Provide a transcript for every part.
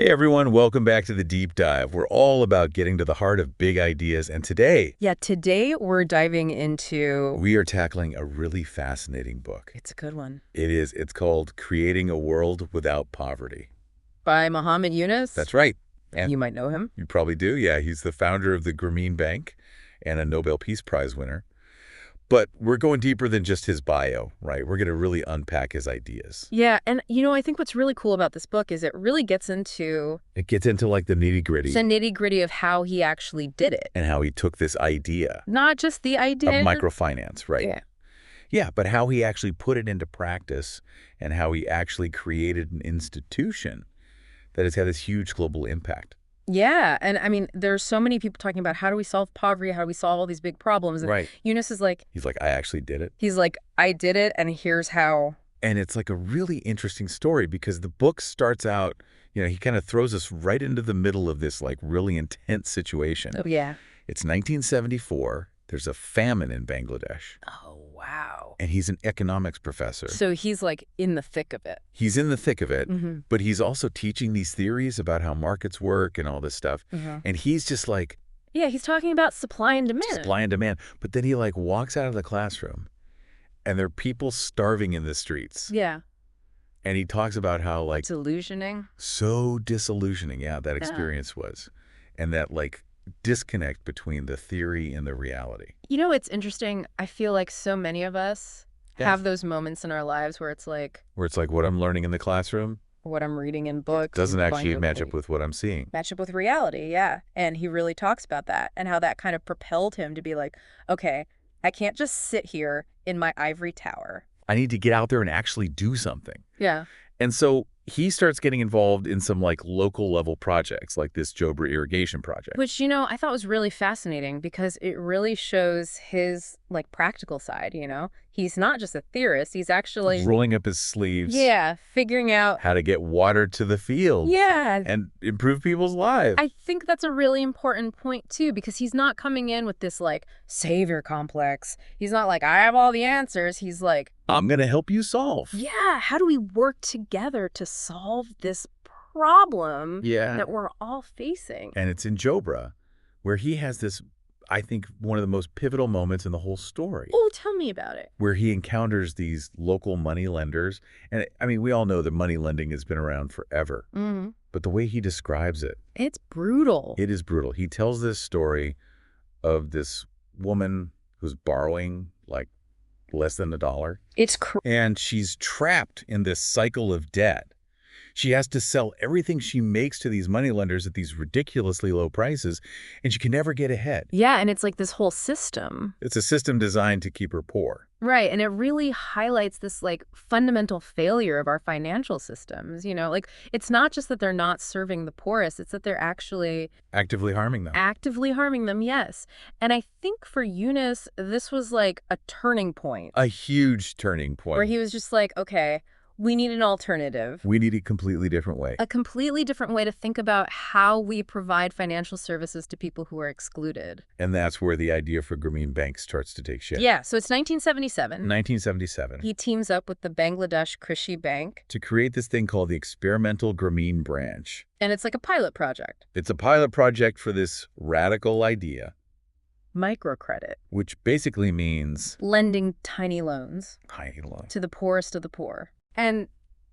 Hey everyone, welcome back to the Deep Dive. We're all about getting to the heart of big ideas, and today Today we're diving into... we are tackling a really fascinating book. It's a good one. It is. It's called Creating a World Without Poverty. By Muhammad Yunus. That's right. And you might know him. you probably do. Yeah, he's the founder of the Grameen Bank and a Nobel Peace Prize winner. But we're going deeper than just his bio, right? We're going to really unpack his ideas. Yeah, and I think what's really cool about this book is it really gets into... It gets into like the nitty-gritty. The nitty-gritty of how he actually did it. And how he took this idea. Not just the idea. Of microfinance, right? Yeah. Yeah, but how he actually put it into practice and how he actually created an institution that has had this huge global impact. Yeah, and I mean, there's so many people talking about how do we solve poverty, how do we solve all these big problems. And right. Yunus is like... He's like, I actually did it. He's like, I did it, and here's how. And it's like a really interesting story because the book starts out, he kind of throws us right into the middle of this like really intense situation. Oh, yeah. It's 1974. There's a famine in Bangladesh. Oh, wow. And he's an economics professor. So he's like in the thick of it. He's in the thick of it, but he's also teaching these theories about how markets work and all this stuff. And he's just like... Yeah, he's talking about supply and demand. Supply and demand. But then he like walks out of the classroom and there are people starving in the streets. Yeah. And he talks about how like... Disillusioning. So disillusioning, that experience was. And that like... disconnect between the theory and the reality. It's interesting. I feel like so many of us have those moments in our lives where it's like... what I'm learning in the classroom? What I'm reading in books. Doesn't actually match up with what I'm seeing. Match up with reality, yeah. And he really talks about that and how that kind of propelled him to be like, okay, I can't just sit here in my ivory tower. I need to get out there and actually do something. Yeah. And so he starts getting involved in some like local level projects like this Jobra irrigation project. Which, I thought was really fascinating because it really shows his like practical side, He's not just a theorist, he's actually... rolling up his sleeves. Yeah, figuring out... how to get water to the field. Yeah. And improve people's lives. I think that's a really important point too, because he's not coming in with this like savior complex. He's not like, I have all the answers. He's like... I'm going to help you solve. Yeah, how do we work together to solve this problem that we're all facing? And it's in Jobra, where he has this, I think, one of the most pivotal moments in the whole story. Oh, tell me about it. Where he encounters these local money lenders. And I mean, we all know that money lending has been around forever. But the way he describes it... it's brutal. It is brutal. He tells this story of this woman who's borrowing like less than $1. And she's trapped in this cycle of debt. She has to sell everything she makes to these moneylenders at these ridiculously low prices, and she can never get ahead. Yeah, and it's like this whole system. It's a system designed to keep her poor. Right, and it really highlights this like fundamental failure of our financial systems, Like, it's not just that they're not serving the poorest, it's that they're actually... actively harming them. Actively harming them, yes. And I think for Yunus, this was like a turning point. A huge turning point. Where he was just like, okay... we need an alternative. We need a completely different way. A completely different way to think about how we provide financial services to people who are excluded. And that's where the idea for Grameen Bank starts to take shape. Yeah, so it's 1977. 1977. He teams up with the Bangladesh Krishi Bank to create this thing called the Experimental Grameen Branch. And it's like a pilot project. It's a pilot project for this radical idea. Microcredit. Which basically means... lending tiny loans. Tiny loans. To the poorest of the poor. And,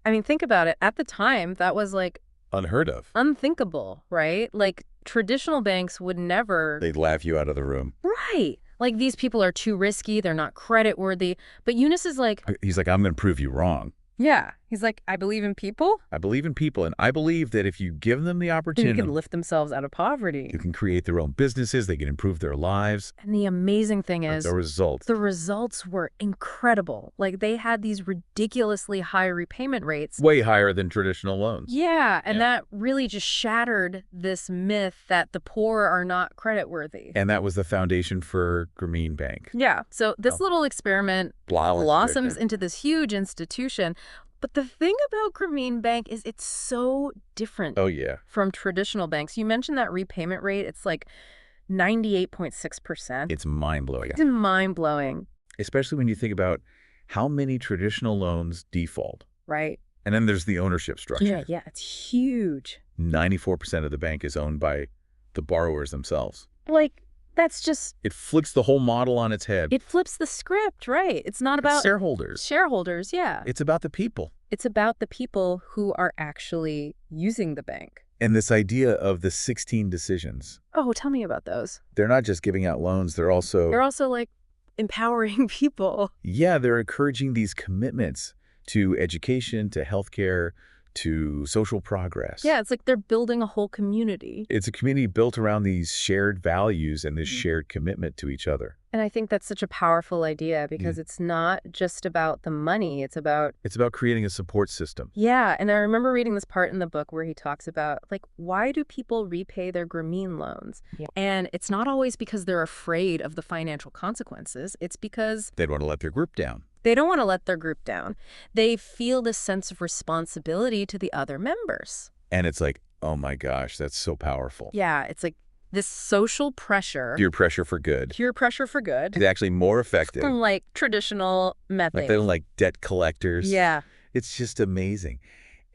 I mean, think about it. At the time, that was, like... unheard of. Unthinkable, right? Like, traditional banks would never... they'd laugh you out of the room. Right. Like, these people are too risky. They're not creditworthy. But Yunus is like... he's like, I'm going to prove you wrong. Yeah. He's like, I believe in people. I believe in people, and I believe that if you give them the opportunity... they can lift themselves out of poverty. You can create their own businesses. They can improve their lives. And the amazing thing is... the results. The results were incredible. Like, they had these ridiculously high repayment rates. Way higher than traditional loans. Yeah, and that really just shattered this myth that the poor are not creditworthy. And that was the foundation for Grameen Bank. Yeah, so this little experiment blossoms into this huge institution. But the thing about Grameen Bank is it's so different from traditional banks. You mentioned that repayment rate. It's like 98.6%. It's mind-blowing. It's mind-blowing. Especially when you think about how many traditional loans default. Right. And then there's the ownership structure. Yeah, it's huge. 94% of the bank is owned by the borrowers themselves. Like, that's just... It flips the whole model on its head. It flips the script, right? It's not about... shareholders. Shareholders, yeah. It's about the people. It's about the people who are actually using the bank. And this idea of the 16 decisions. Oh, tell me about those. They're not just giving out loans, they're also, like, empowering people. Yeah, they're encouraging these commitments to education, to healthcare, to social progress. Yeah, it's like they're building a whole community. It's a community built around these shared values and this shared commitment to each other. And I think that's such a powerful idea because it's not just about the money. It's about creating a support system. Yeah, and I remember reading this part in the book where he talks about, like, why do people repay their Grameen loans? Yeah. And it's not always because they're afraid of the financial consequences. It's because they don't want to let their group down. They don't want to let their group down. They feel this sense of responsibility to the other members. And it's like, oh my gosh, that's so powerful. Yeah, it's like this social pressure. Peer pressure for good. Peer pressure for good. It's actually more effective. From, like, traditional methods. Like they don't like debt collectors. Yeah. It's just amazing.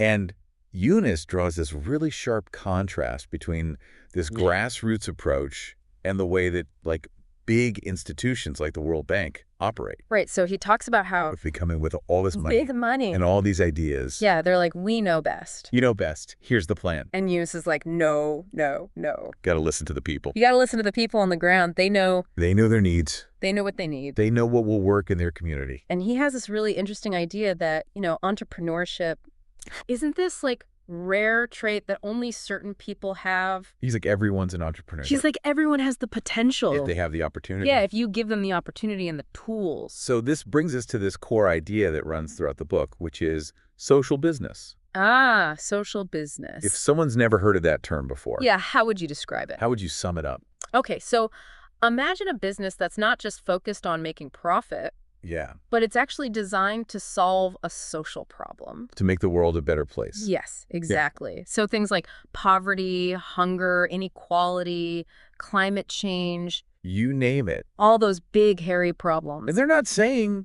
And Yunus draws this really sharp contrast between this grassroots approach and the way that, like, big institutions like the World Bank operate. Right, so he talks about how they come in with all this money. Big money. And all these ideas. Yeah, they're like, we know best. You know best. Here's the plan. And Yunus is like, no, no, no. Got to listen to the people. You got to listen to the people on the ground. They know. They know their needs. They know what they need. They know what will work in their community. And he has this really interesting idea that, entrepreneurship, isn't this like rare trait that only certain people have? He's like, everyone's an entrepreneur. He's like, everyone has the potential. If they have the opportunity. Yeah, if you give them the opportunity and the tools. So this brings us to this core idea that runs throughout the book, which is social business. Ah, social business. If someone's never heard of that term before. Yeah, how would you describe it? How would you sum it up? Okay, so imagine a business that's not just focused on making profit. Yeah. But it's actually designed to solve a social problem. To make the world a better place. Yes, exactly. Yeah. So things like poverty, hunger, inequality, climate change. You name it. All those big, hairy problems. And they're not saying,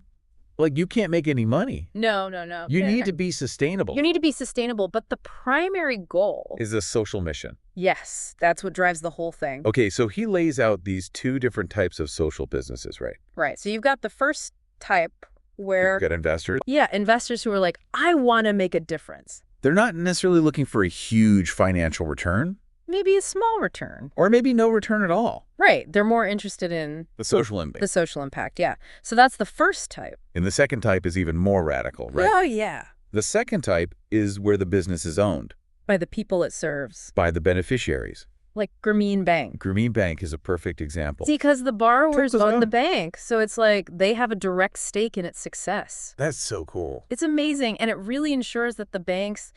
like, you can't make any money. No, no, no. You need to be sustainable. You need to be sustainable, but the primary goal is a social mission. Yes, that's what drives the whole thing. Okay, so he lays out these two different types of social businesses, right? Right. So you've got the first type where... You've got investors. Yeah, investors who are like, I want to make a difference. They're not necessarily looking for a huge financial return. Maybe a small return. Or maybe no return at all. Right. They're more interested in... the social impact. The social impact, yeah. So that's the first type. And the second type is even more radical, right? Oh, yeah. The second type is where the business is owned. By the people it serves. By the beneficiaries. Like Grameen Bank. Grameen Bank is a perfect example. See, because the borrowers own the bank, so it's like they have a direct stake in its success. That's so cool. It's amazing, and it really ensures that the bank's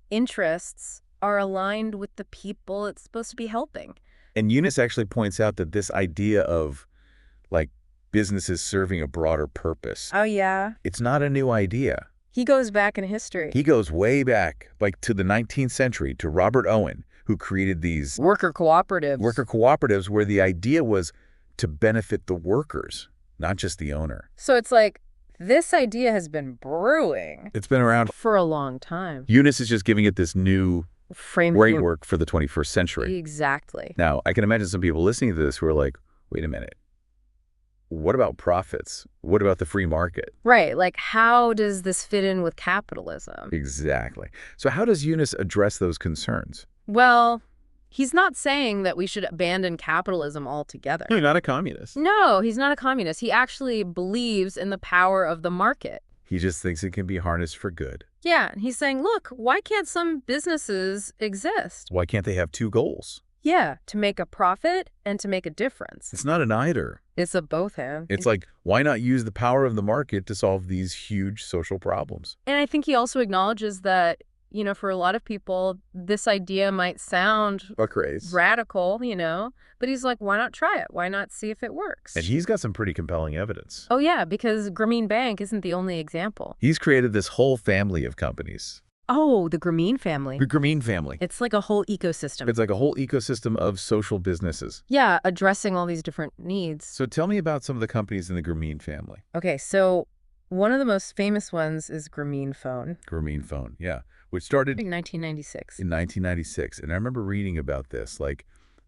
interests are aligned with the people it's supposed to be helping. And Yunus actually points out that this idea of, like, businesses serving a broader purpose. Oh, yeah? It's not a new idea. He goes back in history. He goes way back, like to the 19th century, to Robert Owen, who created these worker cooperatives. Worker cooperatives where the idea was to benefit the workers, not just the owner. So it's like, this idea has been brewing. It's been around for a long time. Yunus is just giving it this new framework for the 21st century. Exactly. Now, I can imagine some people listening to this who are like, wait a minute. What about profits? What about the free market? Right. Like, how does this fit in with capitalism? Exactly. So how does Yunus address those concerns? Well, he's not saying that we should abandon capitalism altogether. He's not a communist. No, he's not a communist. He actually believes in the power of the market. He just thinks it can be harnessed for good. Yeah, and he's saying, look, why can't some businesses exist? Why can't they have two goals? Yeah, to make a profit and to make a difference. It's not an either. It's a both and. It's like, why not use the power of the market to solve these huge social problems? And I think he also acknowledges that, for a lot of people, this idea might sound radical, but he's like, why not try it? Why not see if it works? And he's got some pretty compelling evidence. Oh, yeah, because Grameen Bank isn't the only example. He's created this whole family of companies. Oh, the Grameen family. The Grameen family. It's like a whole ecosystem. It's like a whole ecosystem of social businesses. Yeah, addressing all these different needs. So tell me about some of the companies in the Grameen family. Okay, so one of the most famous ones is Grameen Phone. Grameen Phone, yeah. which started in 1996. In 1996. And I remember reading about this, like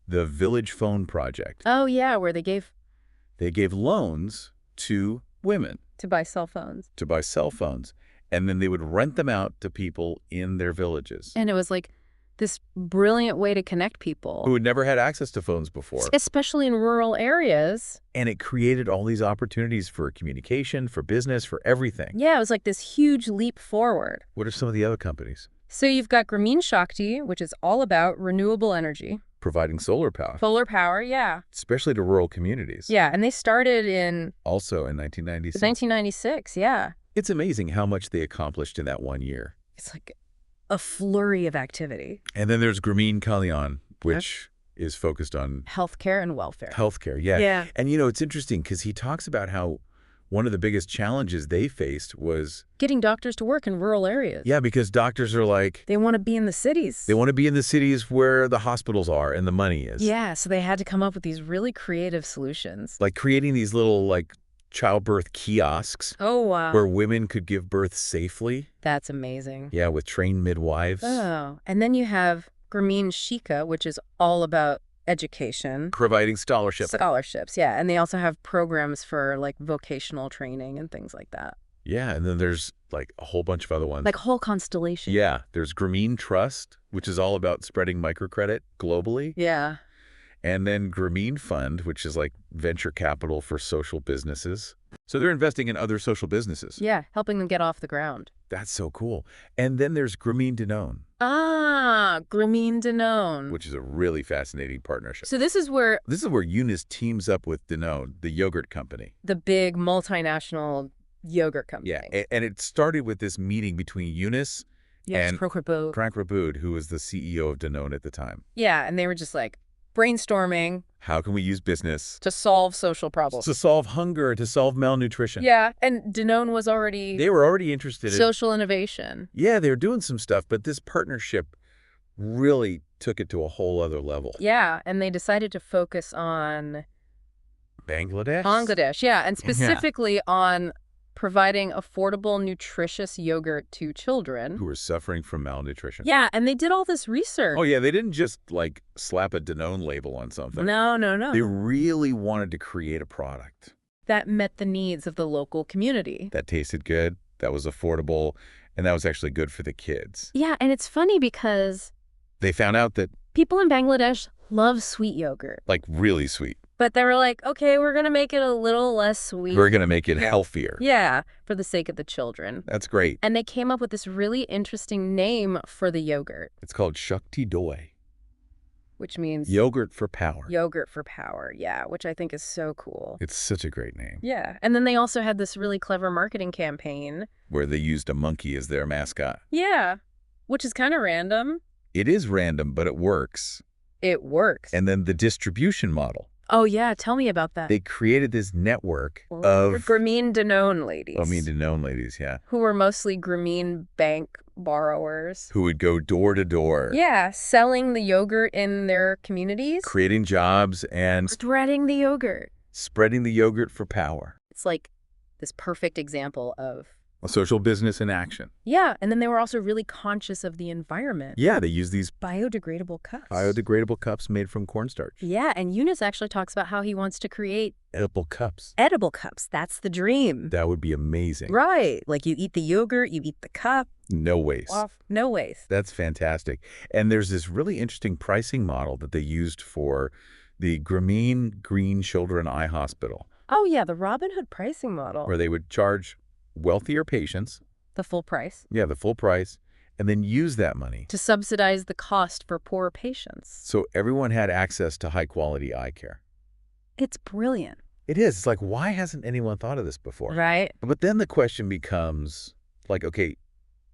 the Village Phone Project. Oh, yeah, where they gave loans to women. To buy cell phones. To buy cell phones. And then they would rent them out to people in their villages. And it was like this brilliant way to connect people who had never had access to phones before. Especially in rural areas. And it created all these opportunities for communication, for business, for everything. Yeah, it was like this huge leap forward. What are some of the other companies? So you've got Grameen Shakti, which is all about renewable energy. Providing solar power. Solar power, yeah. Especially to rural communities. Yeah, and they started in... Also in 1996. 1996, yeah. It's amazing how much they accomplished in that 1 year. It's like a flurry of activity. And then there's Grameen Kalyan, which is focused on... healthcare and welfare. Healthcare, yeah. Yeah. And, you know, it's interesting because he talks about how one of the biggest challenges they faced was... getting doctors to work in rural areas. Yeah, because doctors are like... they want to be in the cities. They want to be in the cities where the hospitals are and the money is. Yeah, so they had to come up with these really creative solutions. Like creating these little, like, childbirth kiosks. Oh, wow. Where women could give birth safely. That's amazing. Yeah, with trained midwives. Oh, and then you have Grameen Shika, which is all about education. Providing scholarships. Scholarships, yeah. And they also have programs for, like, vocational training and things like that. Yeah, and then there's, like, a whole bunch of other ones. Like a whole constellation. Yeah, there's Grameen Trust, which is all about spreading microcredit globally. Yeah. And then Grameen Fund, which is like venture capital for social businesses. So they're investing in other social businesses. Yeah, helping them get off the ground. That's so cool. And then there's Grameen Danone. Ah, Grameen Danone. Which is a really fascinating partnership. So this is where Yunus teams up with Danone, the yogurt company. The big multinational yogurt company. Yeah, and it started with this meeting between Yunus and Frank Raboud, who was the CEO of Danone at the time. Yeah, and they were just like, brainstorming. How can we use business to solve social problems? To solve hunger, to solve malnutrition. Yeah, and Danone was already... they were already interested in... social innovation. Yeah, they were doing some stuff, but this partnership really took it to a whole other level. Yeah, and they decided to focus on... Bangladesh, yeah, and specifically on providing affordable, nutritious yogurt to children. Who were suffering from malnutrition. Yeah, and they did all this research. Oh, yeah, they didn't just, like, slap a Danone label on something. No. They really wanted to create a product that met the needs of the local community. That tasted good, that was affordable, and that was actually good for the kids. Yeah, and it's funny because... they found out that... people in Bangladesh love sweet yogurt. Like, really sweet. But they were like, okay, we're going to make it a little less sweet. We're going to make it healthier. Yeah, for the sake of the children. That's great. And they came up with this really interesting name for the yogurt. It's called Shakti Doi. Which means... yogurt for power. Yogurt for power, yeah, which I think is so cool. It's such a great name. Yeah, and then they also had this really clever marketing campaign. Where they used a monkey as their mascot. Yeah, which is kind of random. It is random, but it works. It works. And then the distribution model. Oh, yeah. Tell me about that. They created this network of... Grameen Danone ladies. Grameen Danone ladies, yeah. Who were mostly Grameen Bank borrowers. Who would go door to door. Yeah, selling the yogurt in their communities. Creating jobs and... spreading the yogurt. Spreading the yogurt for power. It's like this perfect example of... a social business in action. Yeah, and then they were also really conscious of the environment. Yeah, they use these... biodegradable cups. biodegradable cups made from cornstarch. Yeah, and Yunus actually talks about how he wants to create... edible cups. edible cups. That's the dream. That would be amazing. Right. Like you eat the yogurt, you eat the cup. No waste. No waste. That's fantastic. And there's this really interesting pricing model that they used for the Grameen Green Shoulder and Eye Hospital. Oh, yeah, the Robin Hood pricing model. Where they would charge wealthier patients. The full price. Yeah, the full price. And then use that money. to subsidize the cost for poorer patients. So everyone had access to high-quality eye care. It's brilliant. It is. It's like, why hasn't anyone thought of this before? Right. But then the question becomes, like, okay,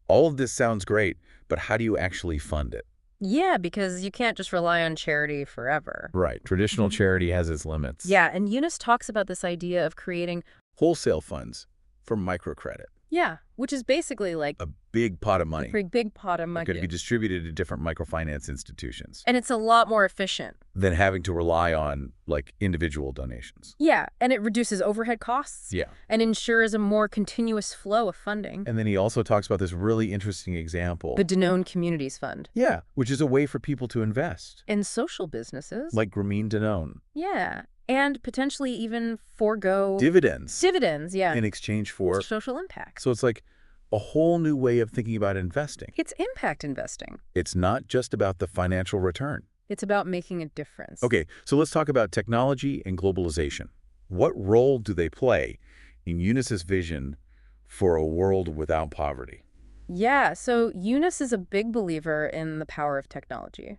all of this sounds great, but how do you actually fund it? Yeah, because you can't just rely on charity forever. Right. Traditional charity has its limits. Yeah, and Yunus talks about this idea of creating wholesale funds for microcredit. Yeah, which is basically like a big pot of money. A big pot of money. It could be distributed to different microfinance institutions. And it's a lot more efficient Than having to rely on, like, individual donations. Yeah, and it reduces overhead costs. Yeah. And ensures a more continuous flow of funding. And then he also talks about this really interesting example. The Danone Communities Fund. Yeah, which is a way for people to invest. In social businesses. Like Grameen Danone. Yeah. And potentially even forego dividends. Dividends, yeah. In exchange for social impact. So it's like a whole new way of thinking about investing. It's impact investing. It's not just about the financial return. It's about making a difference. Okay, so let's talk about technology and globalization. What role do they play in Yunus's vision for a world without poverty? Yeah, so Yunus is a big believer in the power of technology.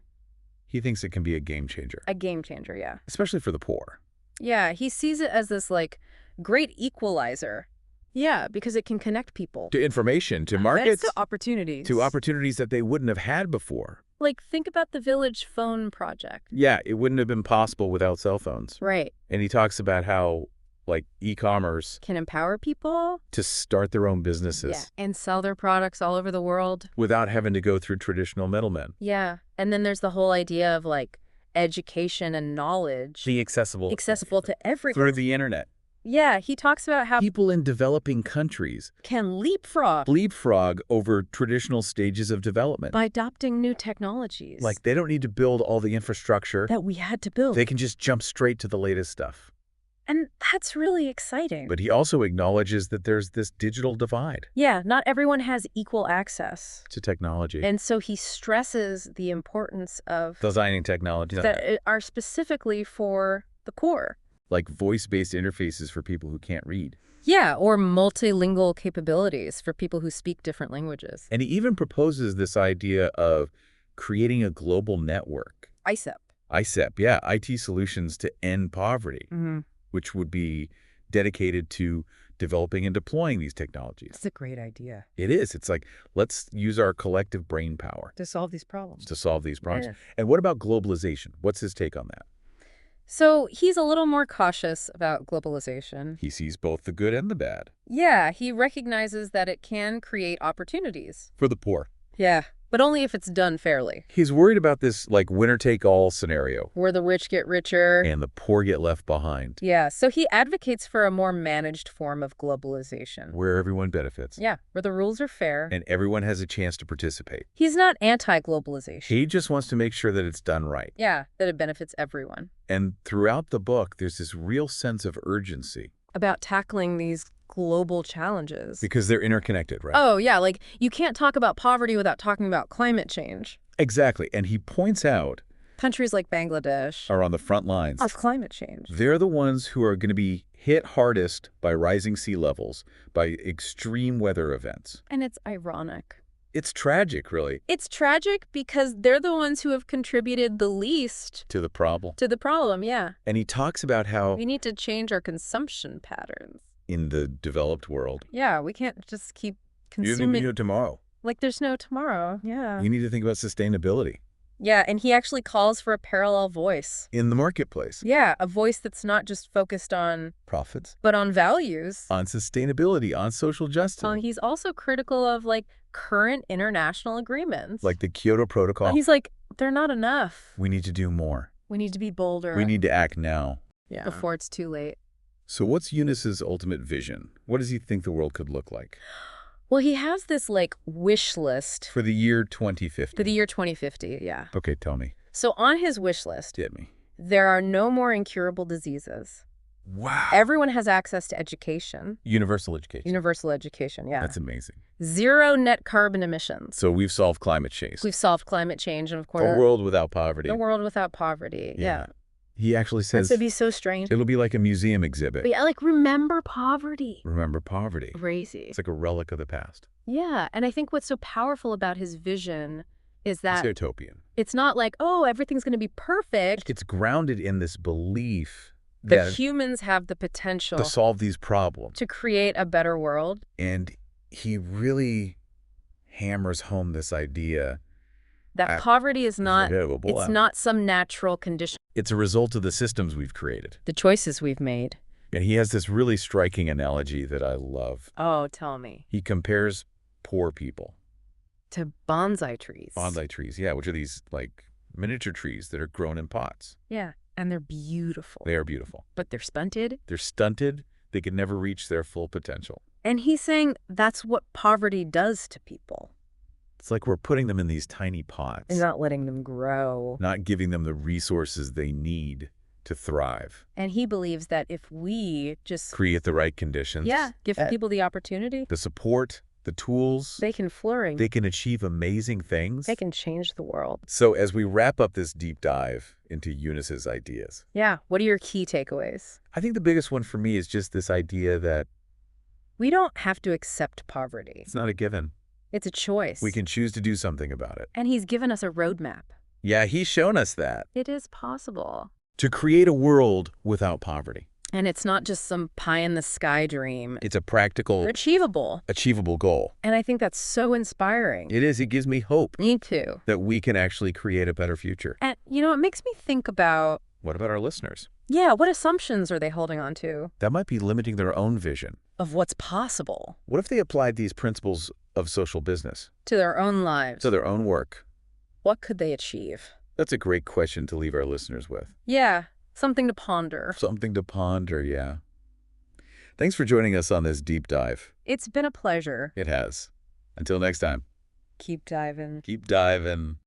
He thinks it can be a game changer. A game changer, yeah. Especially for the poor. Yeah, he sees it as this, like, great equalizer. Yeah, because it can connect people. To information, to markets. To opportunities. To opportunities that they wouldn't have had before. Like, think about the Village Phone project. Yeah, it wouldn't have been possible without cell phones. Right. And he talks about how, like, e-commerce can empower people to start their own businesses. Yeah, and sell their products all over the world. Without having to go through traditional middlemen. Yeah, and then there's the whole idea of, like, education and knowledge. Be accessible to everyone. Through the internet. Yeah, he talks about how people in developing countries can leapfrog over traditional stages of development. By adopting new technologies. Like, they don't need to build all the infrastructure that we had to build. They can just jump straight to the latest stuff. And that's really exciting. But he also acknowledges that there's this digital divide. Yeah, not everyone has equal access to technology. And so he stresses the importance of designing technologies that are specifically for the poor. Like voice-based interfaces for people who can't read. Yeah, or multilingual capabilities for people who speak different languages. And he even proposes this idea of creating a global network. ICEP, yeah, IT solutions to end poverty, which would be dedicated to developing and deploying these technologies. It's a great idea. It is. It's like, let's use our collective brain power. To solve these problems. Yeah. And what about globalization? What's his take on that? So he's a little more cautious about globalization. He sees both the good and the bad. Yeah, he recognizes that it can create opportunities. For the poor. Yeah, but only if it's done fairly. He's worried about this, like, winner-take-all scenario. Where the rich get richer. And the poor get left behind. Yeah, so he advocates for a more managed form of globalization. Where everyone benefits. Yeah, where the rules are fair. And everyone has a chance to participate. He's not anti-globalization. He just wants to make sure that it's done right. Yeah, that it benefits everyone. And throughout the book, there's this real sense of urgency. About tackling these global challenges. Because they're interconnected, right? Oh, yeah, like you can't talk about poverty without talking about climate change. Exactly. And he points out countries like Bangladesh are on the front lines of climate change. They're the ones who are going to be hit hardest by rising sea levels, by extreme weather events. And it's ironic. It's tragic, really. It's tragic because they're the ones who have contributed the least to the problem. Yeah. And he talks about how we need to change our consumption patterns. In the developed world. Yeah, we can't just keep consuming. You need tomorrow. Like there's no tomorrow, yeah. You need to think about sustainability. Yeah, and he actually calls for a parallel voice. In the marketplace. Yeah, a voice that's not just focused on profits. But on values. On sustainability, on social justice. He's also critical of, like, current international agreements. Like the Kyoto Protocol. He's like, they're not enough. We need to do more. We need to be bolder. We need to act now. Yeah. Before it's too late. So what's Yunus's ultimate vision? What does he think the world could look like? Well, he has this, like, wish list. For the year 2050. For the year 2050, yeah. Okay, tell me. So on his wish list, hit me. There are no more incurable diseases. Wow. Everyone has access to education. Universal education. Universal education, yeah. That's amazing. Zero net carbon emissions. So we've solved climate change. We've solved climate change, and of course... A world without poverty. The world without poverty, yeah. He actually says... That would be so strange. It'll be like a museum exhibit. But yeah, like, remember poverty. Remember poverty. Crazy. It's like a relic of the past. Yeah, and I think what's so powerful about his vision is that... It's utopian. It's not like, oh, everything's going to be perfect. It's grounded in this belief that humans have the potential... to solve these problems. To create a better world. And he really hammers home this idea... that poverty is not, it's not some natural condition. It's a result of the systems we've created. The choices we've made. And he has this really striking analogy that I love. Oh, tell me. He compares poor people to bonsai trees. Bonsai trees, yeah, which are these, like, miniature trees that are grown in pots. Yeah, and they're beautiful. They are beautiful. But they're stunted. They're stunted. They can never reach their full potential. And he's saying that's what poverty does to people. It's like we're putting them in these tiny pots. And not letting them grow. Not giving them the resources they need to thrive. And he believes that if we just create the right conditions. Yeah, give people the opportunity. The support, the tools. They can flourish. They can achieve amazing things. They can change the world. So as we wrap up this deep dive into Yunus's ideas. Yeah, what are your key takeaways? I think the biggest one for me is just this idea that we don't have to accept poverty. It's not a given. It's a choice. We can choose to do something about it. And he's given us a roadmap. Yeah, he's shown us that. It is possible. To create a world without poverty. And it's not just some pie-in-the-sky dream. It's a practical, achievable goal. And I think that's so inspiring. It is. It gives me hope. Me too. That we can actually create a better future. And, it makes me think about... What about our listeners? Yeah, what assumptions are they holding on to? That might be limiting their own vision. Of what's possible. What if they applied these principles of social business? To their own lives. To their own work. What could they achieve? That's a great question to leave our listeners with. Yeah, something to ponder. Something to ponder, yeah. Thanks for joining us on this deep dive. It's been a pleasure. It has. Until next time. Keep diving. Keep diving.